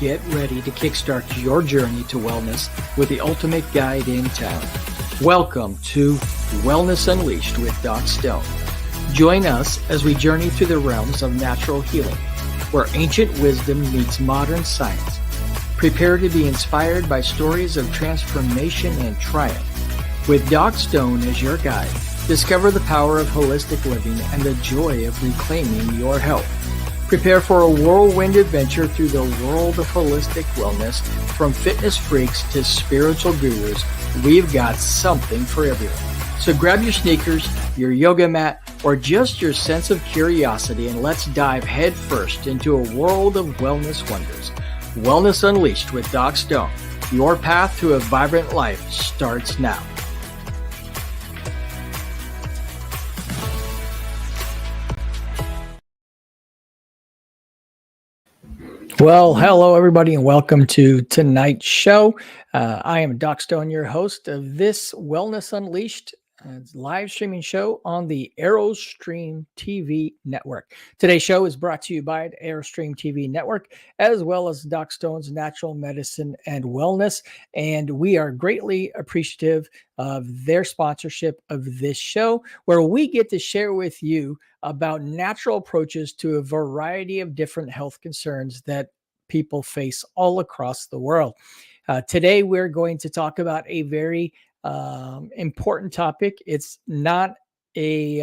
get ready to kickstart your journey to wellness with the ultimate guide in town. Welcome to Wellness Unleashed with Doc Stone. Join us as we journey through the realms of natural healing, where ancient wisdom meets modern science. Prepare to be inspired by stories of transformation and triumph. With Doc Stone as your guide, discover the power of holistic living and the joy of reclaiming your health. Prepare for a whirlwind adventure through the world of holistic wellness. From fitness freaks to spiritual gurus, we've got something for everyone. So grab your sneakers, your yoga mat, or just your sense of curiosity, and let's dive headfirst into a world of wellness wonders. Wellness Unleashed with Doc Stone. Your path to a vibrant life starts now. Well, hello, everybody, and welcome to tonight's show. I am Doc Stone, your host of this Wellness Unleashed live streaming show on the Airstream TV network. Today's show is brought to you by the Airstream TV network, as well as Doc Stone's Natural Medicine and Wellness, and we are greatly appreciative of their sponsorship of this show, where we get to share with you about natural approaches to a variety of different health concerns that people face all across the world. Today, we're going to talk about a very important topic. It's not a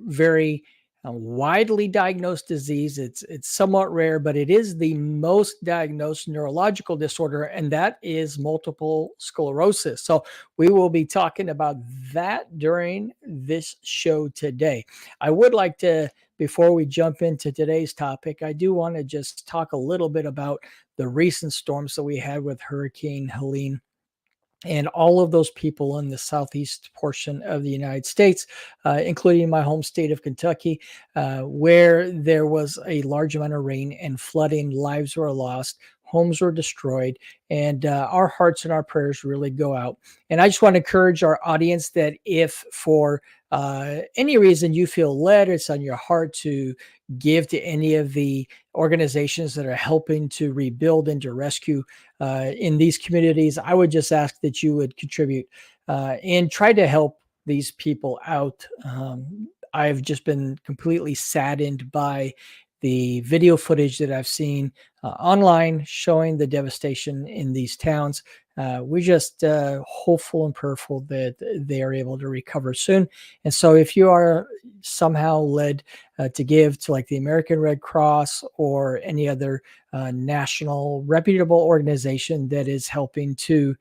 very widely diagnosed disease. It's somewhat rare, but it is the most diagnosed neurological disorder, and that is multiple sclerosis. So we will be talking about that during this show today. I would like to, before we jump into today's topic, I do want to just talk a little bit about the recent storms that we had with Hurricane Helene and all of those people in the southeast portion of the United States, including my home state of Kentucky, where there was a large amount of rain and flooding. Lives were lost, homes were destroyed, and our hearts and our prayers really go out. And I just want to encourage our audience that if for any reason you feel led, it's on your heart to give to any of the organizations that are helping to rebuild and to rescue in these communities, I would just ask that you would contribute and try to help these people out. I've just been completely saddened by the video footage that I've seen online showing the devastation in these towns. We're just hopeful and prayerful that they are able to recover soon. And so if you are somehow led to give to like the American Red Cross or any other national reputable organization that is helping to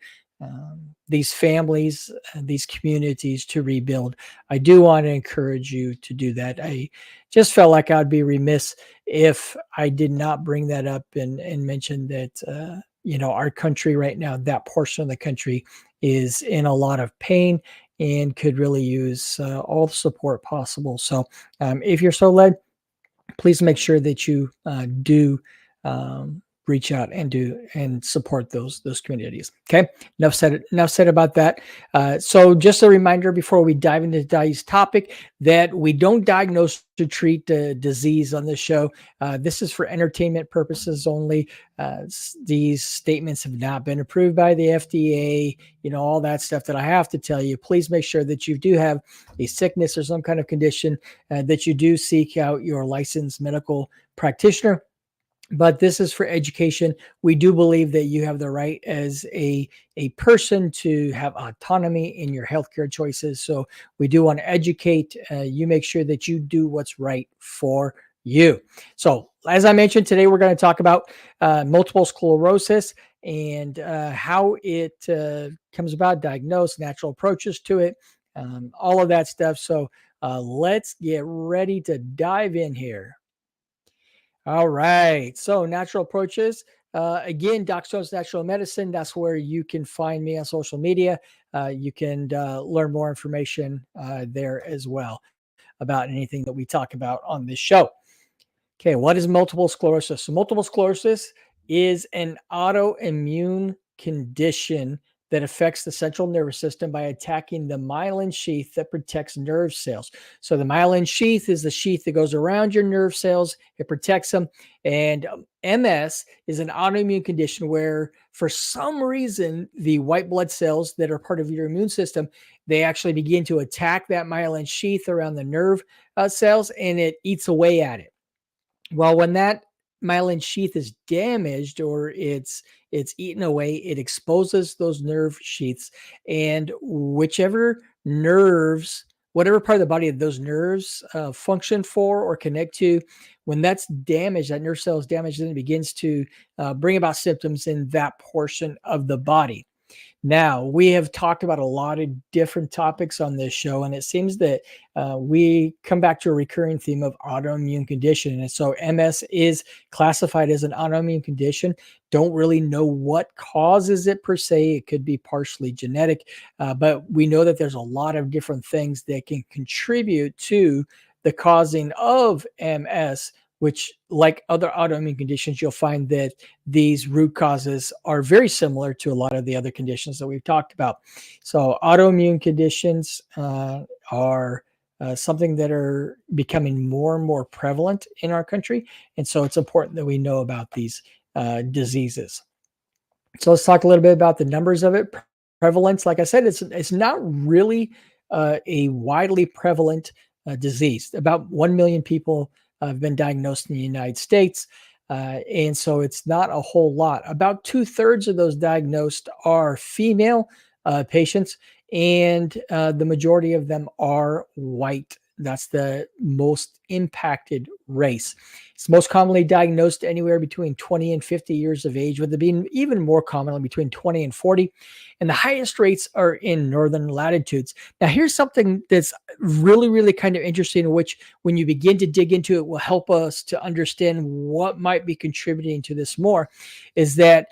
these families, these communities to rebuild, I do want to encourage you to do that. I just felt like I'd be remiss if I did not bring that up and mention that, our country right now, that portion of the country is in a lot of pain and could really use all the support possible. So if you're so led, please make sure that you do reach out and support those communities. Okay, enough said about that. So just a reminder before we dive into today's topic that we don't diagnose to treat disease on this show. This is for entertainment purposes only. These statements have not been approved by the FDA, all that stuff that I have to tell you. Please make sure that you do have a sickness or some kind of condition, that you do seek out your licensed medical practitioner. But this is for education. We do believe that you have the right as a person to have autonomy in your healthcare choices. So we do want to educate you, make sure that you do what's right for you. So as I mentioned, today we're going to talk about multiple sclerosis and how it comes about, diagnosed, natural approaches to it, all of that stuff. So let's get ready to dive in here. All right. So natural approaches. Again, Doc Stone's Natural Medicine. That's where you can find me on social media. You can learn more information there as well about anything that we talk about on this show. Okay, what is multiple sclerosis? So multiple sclerosis is an autoimmune condition that affects the central nervous system by attacking the myelin sheath that protects nerve cells. So the myelin sheath is the sheath that goes around your nerve cells. It protects them. And MS is an autoimmune condition where, for some reason, the white blood cells that are part of your immune system, they actually begin to attack that myelin sheath around the nerve cells, and it eats away at it. Well, when that myelin sheath is damaged or it's eaten away, it exposes those nerve sheaths, and whichever nerves, whatever part of the body that those nerves function for or connect to, when that's damaged, that nerve cell is damaged, then it begins to bring about symptoms in that portion of the body. Now, we have talked about a lot of different topics on this show, and it seems that we come back to a recurring theme of autoimmune condition. And so MS is classified as an autoimmune condition. Don't really know what causes it per se. It could be partially genetic, but we know that there's a lot of different things that can contribute to the causing of MS, which, like other autoimmune conditions, you'll find that these root causes are very similar to a lot of the other conditions that we've talked about. So autoimmune conditions are something that are becoming more and more prevalent in our country. And so it's important that we know about these diseases. So let's talk a little bit about the numbers of it. Prevalence, like I said, it's not really a widely prevalent disease. About 1 million people have been diagnosed in the United States. And so it's not a whole lot. About 2/3 of those diagnosed are female patients, and the majority of them are white. That's the most impacted race. It's most commonly diagnosed anywhere between 20 and 50 years of age, with it being even more commonly between 20 and 40. And the highest rates are in northern latitudes. Now, here's something that's really, really kind of interesting, which, when you begin to dig into it, will help us to understand what might be contributing to this more, is that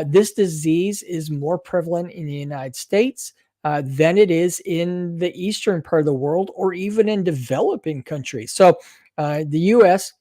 this disease is more prevalent in the United States than it is in the eastern part of the world, or even in developing countries. So the U.S.,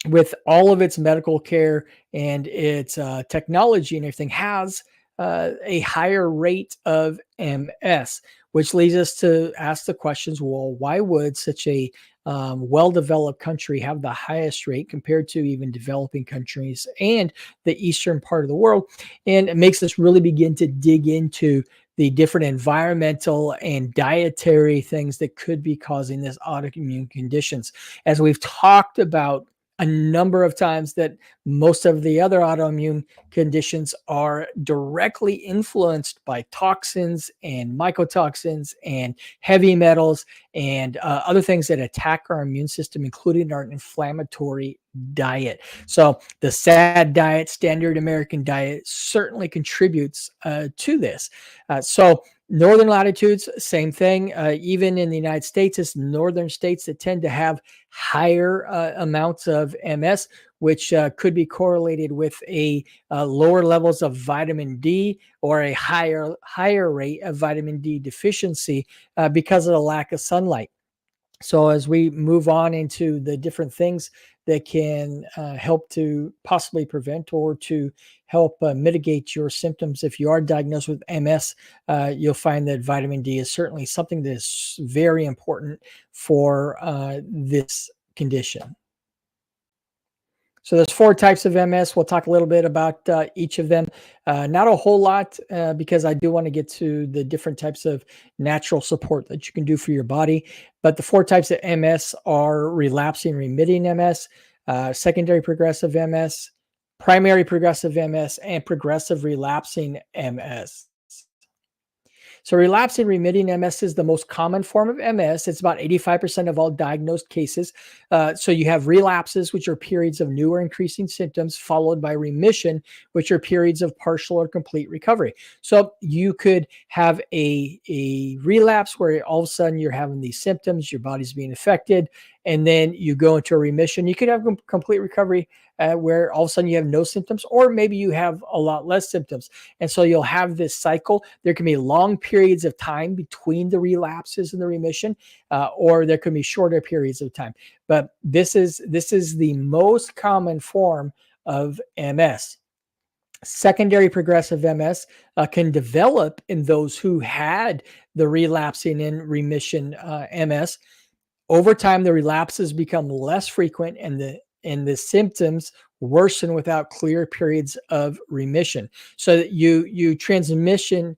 with all of its medical care and its technology and everything, has a higher rate of MS, which leads us to ask the questions, well, why would such a well-developed country have the highest rate compared to even developing countries and the eastern part of the world? And it makes us really begin to dig into the different environmental and dietary things that could be causing this autoimmune conditions. As we've talked about a number of times, that most of the other autoimmune conditions are directly influenced by toxins and mycotoxins and heavy metals and other things that attack our immune system, including our inflammatory diet. So the SAD diet, standard American diet, certainly contributes to this. So northern latitudes, same thing. Even in the United States, it's northern states that tend to have higher amounts of MS, which could be correlated with a lower levels of vitamin D, or a higher rate of vitamin D deficiency because of the lack of sunlight. So as we move on into the different things that can help to possibly prevent or to help mitigate your symptoms, if you are diagnosed with MS, you'll find that vitamin D is certainly something that is very important for this condition. So there's 4 types of MS. We'll talk a little bit about each of them. Not a whole lot, because I do want to get to the different types of natural support that you can do for your body. But the 4 types of MS are relapsing remitting MS, secondary progressive MS, primary progressive MS, and progressive relapsing MS. So relapsing remitting MS is the most common form of MS. It's about 85% of all diagnosed cases. So you have relapses, which are periods of new or increasing symptoms, followed by remission, which are periods of partial or complete recovery. So you could have a relapse where all of a sudden you're having these symptoms, your body's being affected, and then you go into a remission. You could have complete recovery where all of a sudden you have no symptoms, or maybe you have a lot less symptoms. And so you'll have this cycle. There can be long periods of time between the relapses and the remission, or there can be shorter periods of time. But this is the most common form of MS. Secondary progressive MS can develop in those who had the relapsing and remission MS. Over time, the relapses become less frequent and the symptoms worsen without clear periods of remission. So that you transition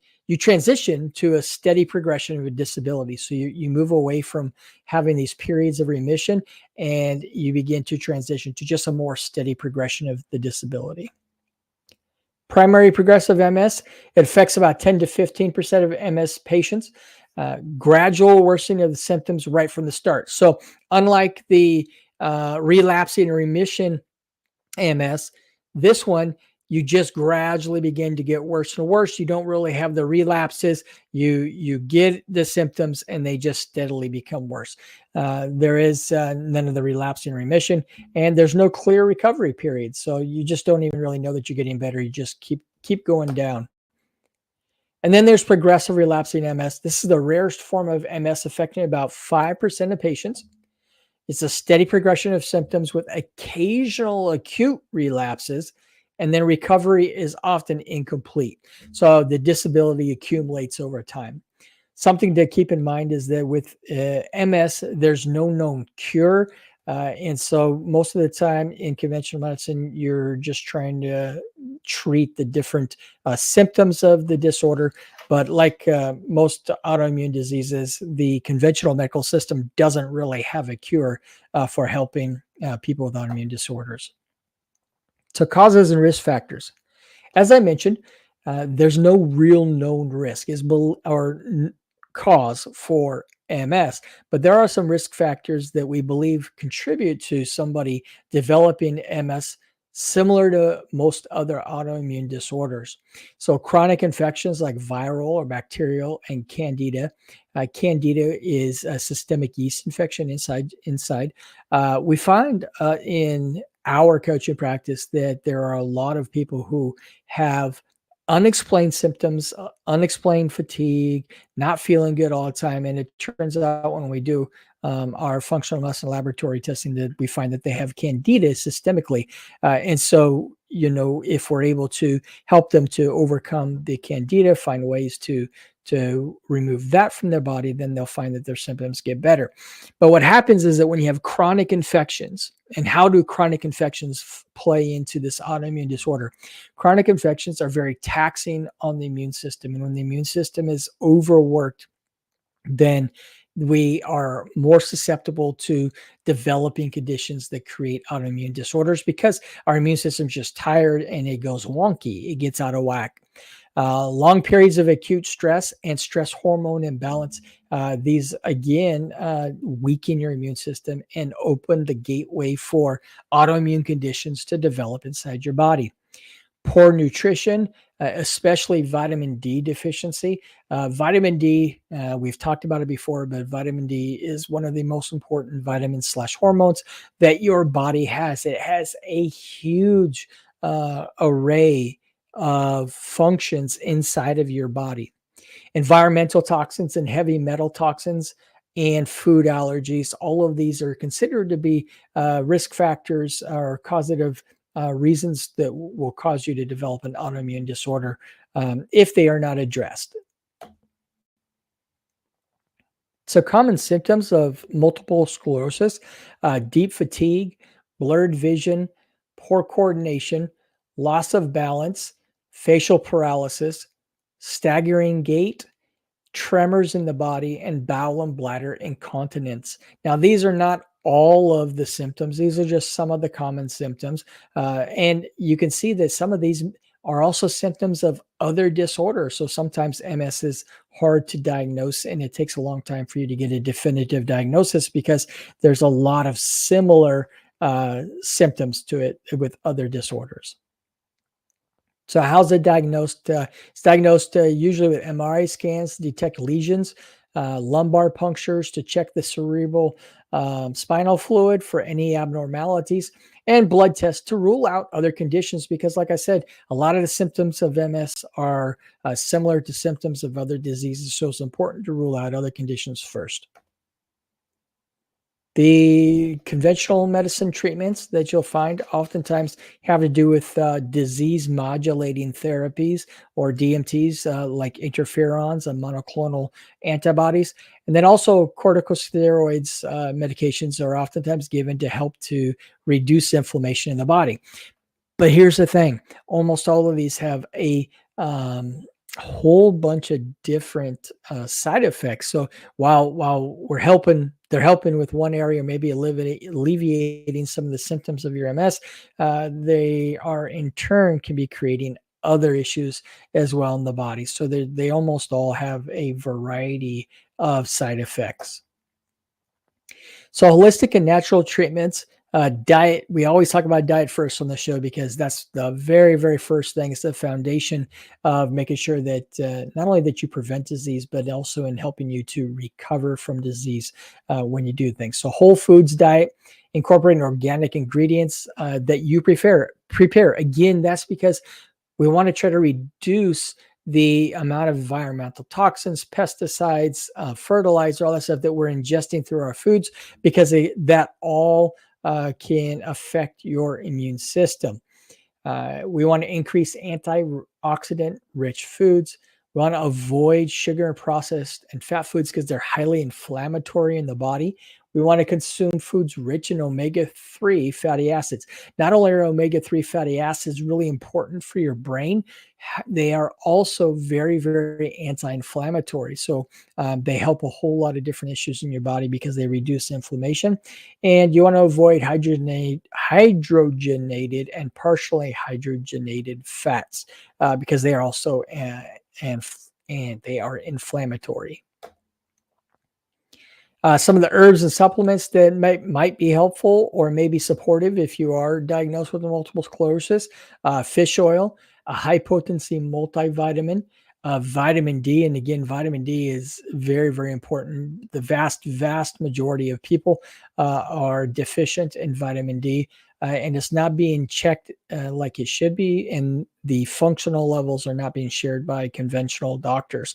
to a steady progression of a disability. So you move away from having these periods of remission and you begin to transition to just a more steady progression of the disability. Primary progressive MS, it affects about 10 to 15% of MS patients. Gradual worsening of the symptoms right from the start. So, unlike the relapsing and remission MS, this one, you just gradually begin to get worse and worse. You don't really have the relapses. You get the symptoms and they just steadily become worse. There is none of the relapsing remission, and there's no clear recovery period. So you just don't even really know that you're getting better. You just keep going down. And then there's progressive relapsing MS. This is the rarest form of MS, affecting about 5% of patients. It's a steady progression of symptoms with occasional acute relapses, and then recovery is often incomplete. So the disability accumulates over time. Something to keep in mind is that with MS, there's no known cure. And so most of the time in conventional medicine, you're just trying to treat the different symptoms of the disorder. But like most autoimmune diseases, the conventional medical system doesn't really have a cure for helping people with autoimmune disorders. So causes and risk factors. As I mentioned, there's no real known risk cause for MS, but there are some risk factors that we believe contribute to somebody developing MS, similar to most other autoimmune disorders. So chronic infections like viral or bacterial and candida. Candida is a systemic yeast infection inside. We find in our coaching practice that there are a lot of people who have unexplained symptoms, unexplained fatigue, not feeling good all the time. And it turns out when we do our functional medicine laboratory testing, that we find that they have candida systemically. And so, if we're able to help them to overcome the candida, find ways to remove that from their body, then they'll find that their symptoms get better. But what happens is that when you have chronic infections, and how do chronic infections play into this autoimmune disorder? Chronic infections are very taxing on the immune system. And when the immune system is overworked, then we are more susceptible to developing conditions that create autoimmune disorders because our immune system is just tired and it goes wonky. It gets out of whack. Long periods of acute stress and stress hormone imbalance. These again weaken your immune system and open the gateway for autoimmune conditions to develop inside your body. Poor nutrition, especially vitamin D deficiency. Vitamin D, we've talked about it before, but vitamin D is one of the most important vitamins/hormones that your body has. It has a huge array of functions inside of your body. Environmental toxins and heavy metal toxins and food allergies, all of these are considered to be risk factors or causative reasons that will cause you to develop an autoimmune disorder if they are not addressed. So, common symptoms of multiple sclerosis: deep fatigue, blurred vision, poor coordination, loss of balance, facial paralysis, staggering gait, tremors in the body, and bowel and bladder incontinence. Now, these are not all of the symptoms. These are just some of the common symptoms. And you can see that some of these are also symptoms of other disorders. So sometimes MS is hard to diagnose, and it takes a long time for you to get a definitive diagnosis because there's a lot of similar symptoms to it with other disorders. So how's it diagnosed? It's diagnosed usually with MRI scans to detect lesions, lumbar punctures to check the cerebral spinal fluid for any abnormalities, and blood tests to rule out other conditions. Because, like I said, a lot of the symptoms of MS are similar to symptoms of other diseases. So it's important to rule out other conditions first. The conventional medicine treatments that you'll find oftentimes have to do with disease modulating therapies or DMTs, like interferons and monoclonal antibodies. And then also corticosteroids medications are oftentimes given to help to reduce inflammation in the body. But here's the thing, almost all of these have a whole bunch of different side effects. So while they're helping with one area, maybe alleviating some of the symptoms of your MS, they are in turn can be creating other issues as well in the body. So they almost all have a variety of side effects. So holistic and natural treatments, diet. We always talk about diet first on the show because that's the very, very first thing. It's the foundation of making sure that not only that you prevent disease, but also in helping you to recover from disease when you do things. So whole foods diet, incorporating organic ingredients that you prepare. Again, that's because we want to try to reduce the amount of environmental toxins, pesticides, fertilizer, all that stuff that we're ingesting through our foods, because that all can affect your immune system. We want to increase antioxidant rich foods. We want to avoid sugar and processed and fat foods because they're highly inflammatory in the body. We want to consume foods rich in omega-3 fatty acids. Not only are omega-3 fatty acids really important for your brain, they are also very, very anti-inflammatory. So they help a whole lot of different issues in your body because they reduce inflammation. And you want to avoid hydrogenated and partially hydrogenated fats because they are also and they are inflammatory. Some of the herbs and supplements that might be helpful or may be supportive if you are diagnosed with multiple sclerosis: fish oil, a high potency multivitamin, vitamin D. And again, vitamin D is very, very important. The vast majority of people are deficient in vitamin D. And it's not being checked like it should be, and the functional levels are not being shared by conventional doctors.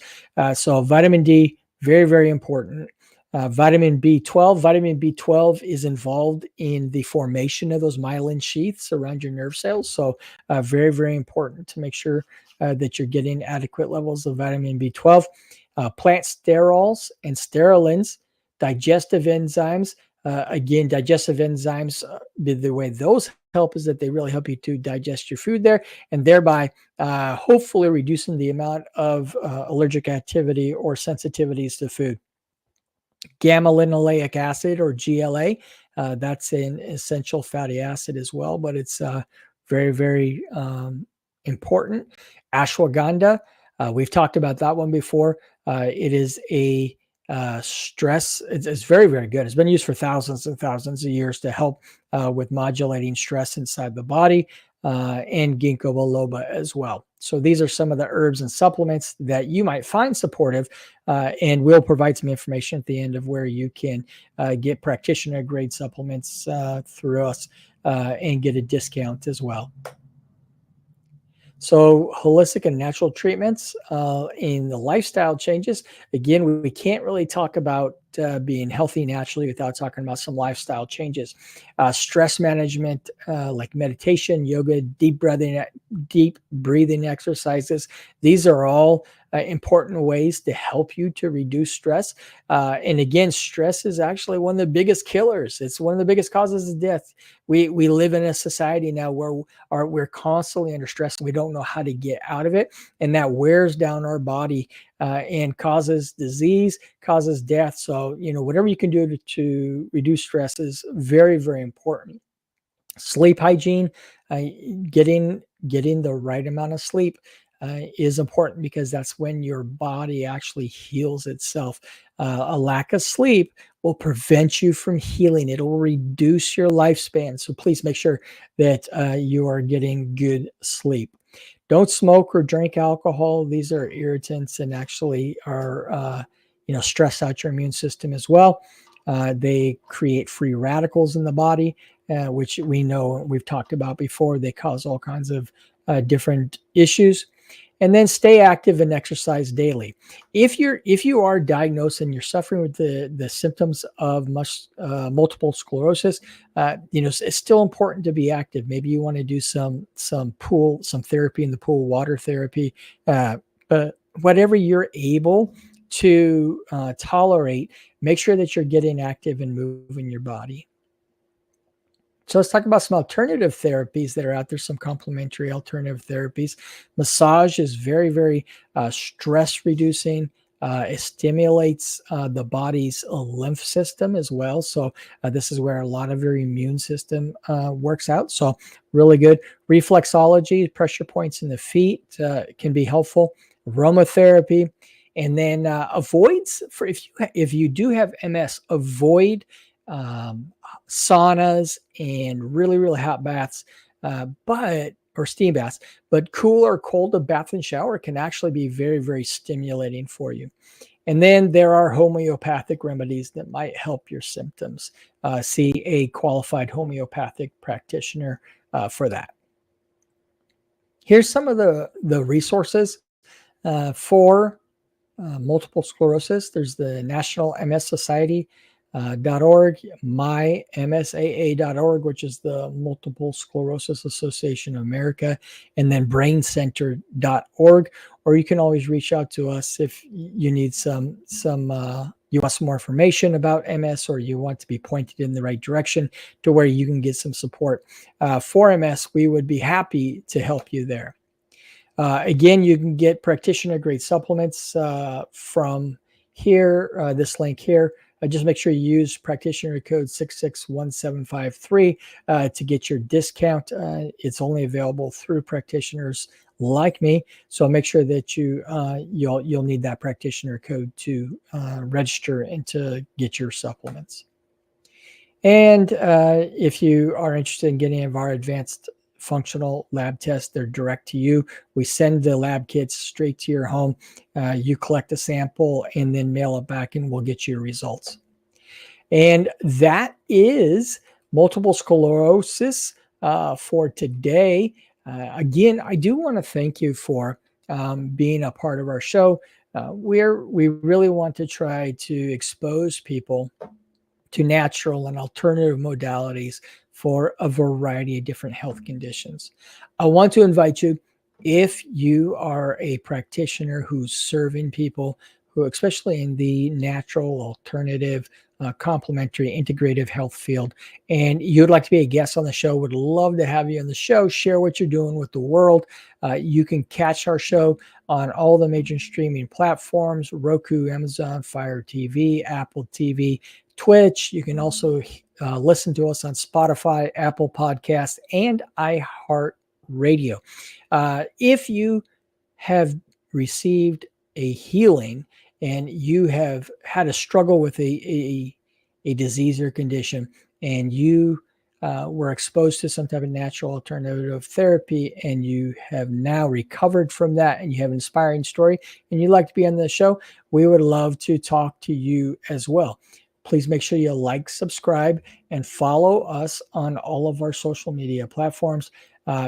So vitamin D, very, very important. Vitamin B12 is involved in the formation of those myelin sheaths around your nerve cells. So very, very important to make sure that you're getting adequate levels of vitamin B12. Plant sterols and sterolins, digestive enzymes. Again, digestive enzymes, the way those help is that they really help you to digest your food there, and thereby hopefully reducing the amount of allergic activity or sensitivities to food. Gamma linoleic acid, or GLA, that's an essential fatty acid as well, but it's very, very important. Ashwagandha, we've talked about that one before. It is a stress. It's very, very good. It's been used for thousands and thousands of years to help with modulating stress inside the body, and ginkgo biloba as well. So these are some of the herbs and supplements that you might find supportive, and we'll provide some information at the end of where you can get practitioner grade supplements through us and get a discount as well. So holistic and natural treatments in the lifestyle changes. Again, we can't really talk about being healthy naturally without talking about some lifestyle changes. Stress management, like meditation, yoga, deep breathing exercises. These are all important ways to help you to reduce stress. And again, stress is actually one of the biggest killers. It's one of the biggest causes of death. We live in a society now where we're constantly under stress and we don't know how to get out of it, and that wears down our body and causes disease, causes death. So whatever you can do to reduce stress is very, very important. Sleep hygiene, getting the right amount of sleep is important because that's when your body actually heals itself. A lack of sleep will prevent you from healing. It will reduce your lifespan. So please make sure that you are getting good sleep. Don't smoke or drink alcohol. These are irritants and actually are stress out your immune system as well. They create free radicals in the body, which we know we've talked about before. They cause all kinds of different issues. and then stay active and exercise daily. If you are diagnosed and you're suffering with the symptoms of multiple sclerosis, it's still important to be active. Maybe you want to do some therapy in the pool, water therapy, but whatever you're able to tolerate, make sure that you're getting active and moving your body. So let's talk about some alternative therapies that are out there, some complementary alternative therapies. Massage is very, very stress reducing. It stimulates the body's lymph system as well. So this is where a lot of your immune system works out. So really good. Reflexology, pressure points in the feet can be helpful. Aromatherapy. And then avoids, for if you do have MS, avoid saunas and really, really hot baths, or steam baths, but cool or cold bath and shower can actually be very, very stimulating for you. And then there are homeopathic remedies that might help your symptoms. See a qualified homeopathic practitioner for that. Here's some of the resources for multiple sclerosis. There's the National MS Society. .org, mymsaa.org, which is the Multiple Sclerosis Association of America, and then braincenter.org. Or you can always reach out to us if you need you want some more information about MS, or you want to be pointed in the right direction to where you can get some support for MS. We would be happy to help you there. Again, you can get practitioner grade supplements from here, this link here. Just make sure you use practitioner code 661753 to get your discount. It's only available through practitioners like me, so make sure that you'll need that practitioner code to register and to get your supplements. And if you are interested in getting our advanced functional lab tests, they're direct to you. We send the lab kits straight to your home. You collect a sample and then mail it back, and we'll get you your results. And that is multiple sclerosis for today. Again, I do want to thank you for being a part of our show. We really want to try to expose people to natural and alternative modalities for a variety of different health conditions. I want to invite you, if you are a practitioner who's serving people who, especially in the natural, alternative, complementary, integrative health field, and you'd like to be a guest on the show, would love to have you on the show. Share what you're doing with the world. You can catch our show on all the major streaming platforms: Roku, Amazon, Fire TV, Apple TV, Twitch. You can also listen to us on Spotify, Apple Podcasts, and iHeartRadio. If you have received a healing and you have had a struggle with a disease or condition, and you were exposed to some type of natural alternative therapy, and you have now recovered from that, and you have an inspiring story, and you'd like to be on the show, we would love to talk to you as well. Please make sure you like, subscribe, and follow us on all of our social media platforms.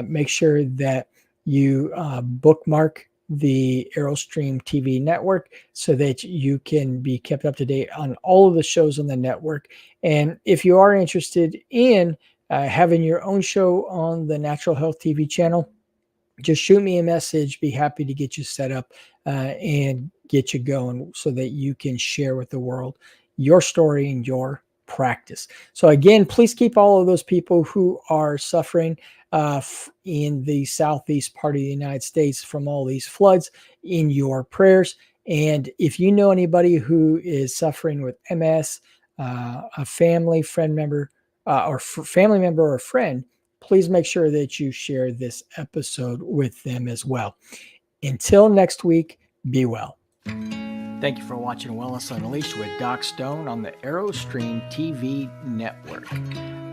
Make sure that you bookmark the Aerostream TV network so that you can be kept up to date on all of the shows on the network. And if you are interested in having your own show on the Natural Health TV channel, just shoot me a message. Be happy to get you set up and get you going so that you can share with the world your story and your practice. So again, please keep all of those people who are suffering in the southeast part of the United States from all these floods in your prayers. And if you know anybody who is suffering with MS, a family member or friend, please make sure that you share this episode with them as well. Until next week, be well. Thank you for watching Wellness Unleashed with Doc Stone on the Aerostream TV network.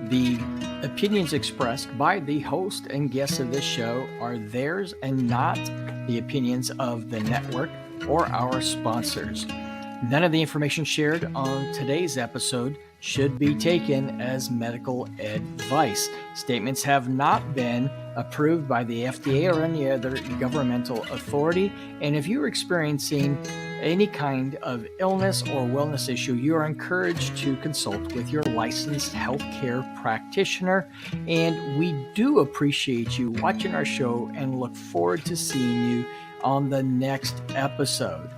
The opinions expressed by the host and guests of this show are theirs and not the opinions of the network or our sponsors. None of the information shared on today's episode should be taken as medical advice. Statements have not been approved by the FDA or any other governmental authority. And if you're experiencing any kind of illness or wellness issue, you are encouraged to consult with your licensed healthcare practitioner. And we do appreciate you watching our show and look forward to seeing you on the next episode.